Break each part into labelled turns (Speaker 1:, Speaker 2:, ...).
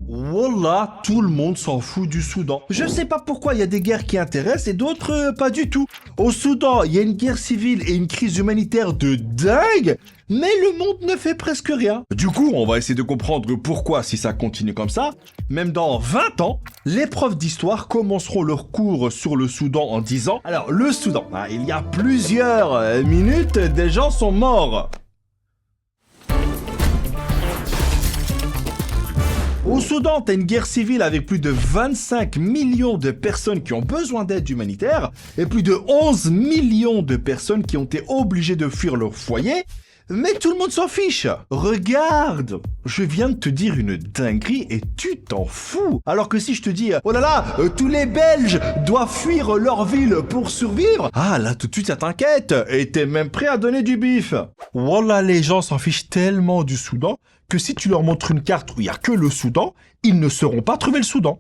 Speaker 1: Wallah, tout le monde s'en fout du Soudan. Je sais pas pourquoi il y a des guerres qui intéressent et d'autres pas du tout. Au Soudan, il y a une guerre civile et une crise humanitaire de dingue, mais le monde ne fait presque rien. Du coup, on va essayer de comprendre pourquoi si ça continue comme ça. Même dans 20 ans, les profs d'histoire commenceront leur cours sur le Soudan en disant « Alors, le Soudan, il y a plusieurs minutes, des gens sont morts ». Au Soudan, t'as une guerre civile avec plus de 25 millions de personnes qui ont besoin d'aide humanitaire et plus de 11 millions de personnes qui ont été obligées de fuir leur foyer. Mais tout le monde s'en fiche. Regarde, je viens de te dire une dinguerie et tu t'en fous. Alors que si je te dis, oh là là, tous les Belges doivent fuir leur ville pour survivre, ah là tout de suite ça t'inquiète et t'es même prêt à donner du bif. Voilà, les gens s'en fichent tellement du Soudan que si tu leur montres une carte où il n'y a que le Soudan, ils ne sauront pas trouver le Soudan.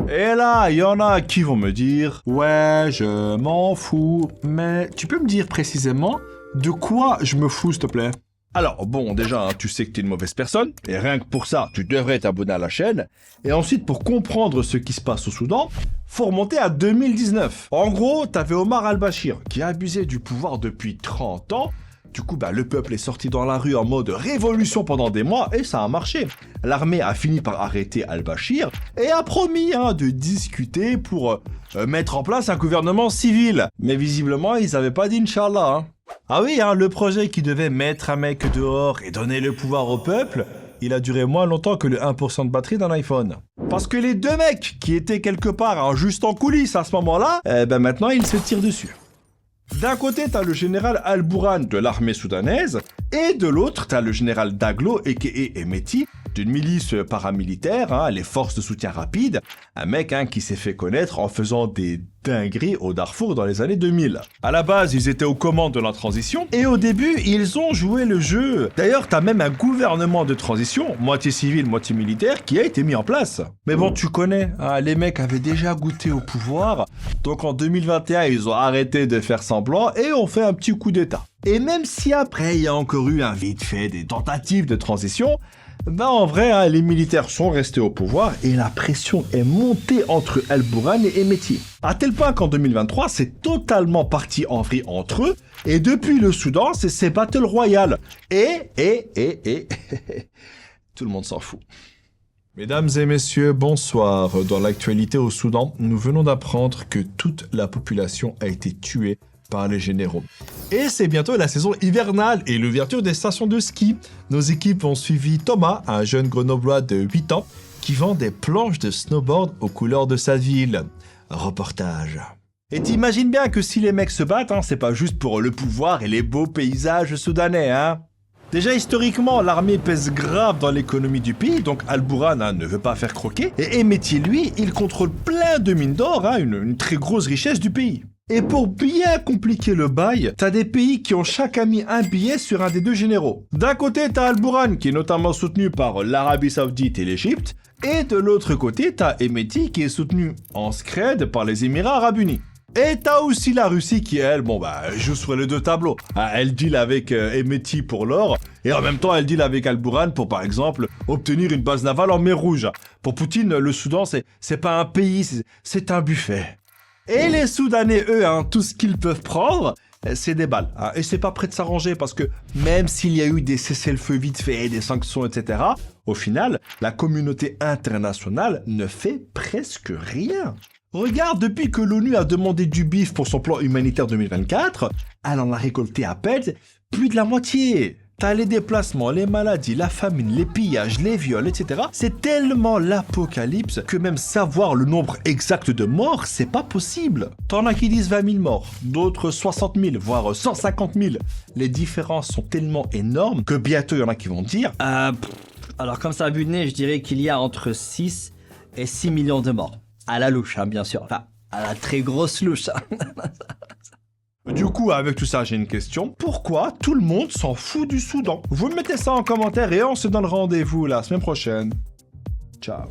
Speaker 1: Et là, il y en a qui vont me dire « Ouais, je m'en fous, mais tu peux me dire précisément de quoi je me fous, s'il te plaît ?» Alors, bon, déjà, tu sais que t'es une mauvaise personne, et rien que pour ça, tu devrais t'abonner à la chaîne. Et ensuite, pour comprendre ce qui se passe au Soudan, faut remonter à 2019. En gros, t'avais Omar al-Bashir, qui abusait du pouvoir depuis 30 ans. Du coup, le peuple est sorti dans la rue en mode révolution pendant des mois et ça a marché. L'armée a fini par arrêter al-Bashir et a promis de discuter pour mettre en place un gouvernement civil. Mais visiblement, ils n'avaient pas dit Inch'Allah. Ah oui, le projet qui devait mettre un mec dehors et donner le pouvoir au peuple, il a duré moins longtemps que le 1% de batterie d'un iPhone. Parce que les deux mecs qui étaient quelque part juste en coulisses à ce moment-là, maintenant ils se tirent dessus. D'un côté, t'as le général Al-Bourhan de l'armée soudanaise, et de l'autre, t'as le général Daglo, a.k.a. Hemeti, d'une milice paramilitaire, les forces de soutien rapide, un mec qui s'est fait connaître en faisant des dingueries au Darfour dans les années 2000. À la base, ils étaient aux commandes de la transition, et au début, ils ont joué le jeu. D'ailleurs, t'as même un gouvernement de transition, moitié civil, moitié militaire, qui a été mis en place. Mais bon, tu connais, les mecs avaient déjà goûté au pouvoir, donc en 2021, ils ont arrêté de faire semblant et ont fait un petit coup d'état. Et même si après, il y a encore eu vite fait des tentatives de transition, en vrai, les militaires sont restés au pouvoir et la pression est montée entre Al-Bourhan et Hemeti. À tel point qu'en 2023, c'est totalement parti en vrille entre eux et depuis le Soudan, c'est Battle Royale. Et... tout le monde s'en fout. Mesdames et messieurs, bonsoir. Dans l'actualité au Soudan, nous venons d'apprendre que toute la population a été tuée par les généraux. Et c'est bientôt la saison hivernale et l'ouverture des stations de ski. Nos équipes ont suivi Thomas, un jeune grenoblois de 8 ans, qui vend des planches de snowboard aux couleurs de sa ville. Reportage. Et t'imagines bien que si les mecs se battent, c'est pas juste pour le pouvoir et les beaux paysages soudanais, Déjà, historiquement, l'armée pèse grave dans l'économie du pays, donc Al-Bourhan ne veut pas faire croquer. Et Hemeti, lui, il contrôle plein de mines d'or, une très grosse richesse du pays. Et pour bien compliquer le bail, t'as des pays qui ont chacun mis un billet sur un des deux généraux. D'un côté, t'as Al-Bourhan qui est notamment soutenu par l'Arabie Saoudite et l'Égypte, et de l'autre côté, t'as Hemeti qui est soutenu en scred par les Émirats Arabes Unis. Et t'as aussi la Russie qui, elle, joue sur les deux tableaux. Elle deal avec Hemeti pour l'or, et en même temps, elle deal avec Al-Bourhan pour, par exemple, obtenir une base navale en mer Rouge. Pour Poutine, le Soudan, c'est pas un pays, c'est un buffet. Et les Soudanais, eux, tout ce qu'ils peuvent prendre, c'est des balles. Et c'est pas prêt de s'arranger parce que même s'il y a eu des cessez-le-feu vite fait, des sanctions, etc., au final, la communauté internationale ne fait presque rien. Regarde, depuis que l'ONU a demandé du bif pour son plan humanitaire 2024, elle en a récolté à peine plus de la moitié. T'as les déplacements, les maladies, la famine, les pillages, les viols, etc. C'est tellement l'apocalypse que même savoir le nombre exact de morts, c'est pas possible. T'en as qui disent 20 000 morts, d'autres 60 000, voire 150 000. Les différences sont tellement énormes que bientôt il y en a qui vont dire...
Speaker 2: Alors comme ça à but de nez, je dirais qu'il y a entre 6 et 6 millions de morts. À la louche, bien sûr. Enfin, à la très grosse louche.
Speaker 1: Du coup, avec tout ça, j'ai une question. Pourquoi tout le monde s'en fout du Soudan? Vous me mettez ça en commentaire et on se donne rendez-vous la semaine prochaine. Ciao.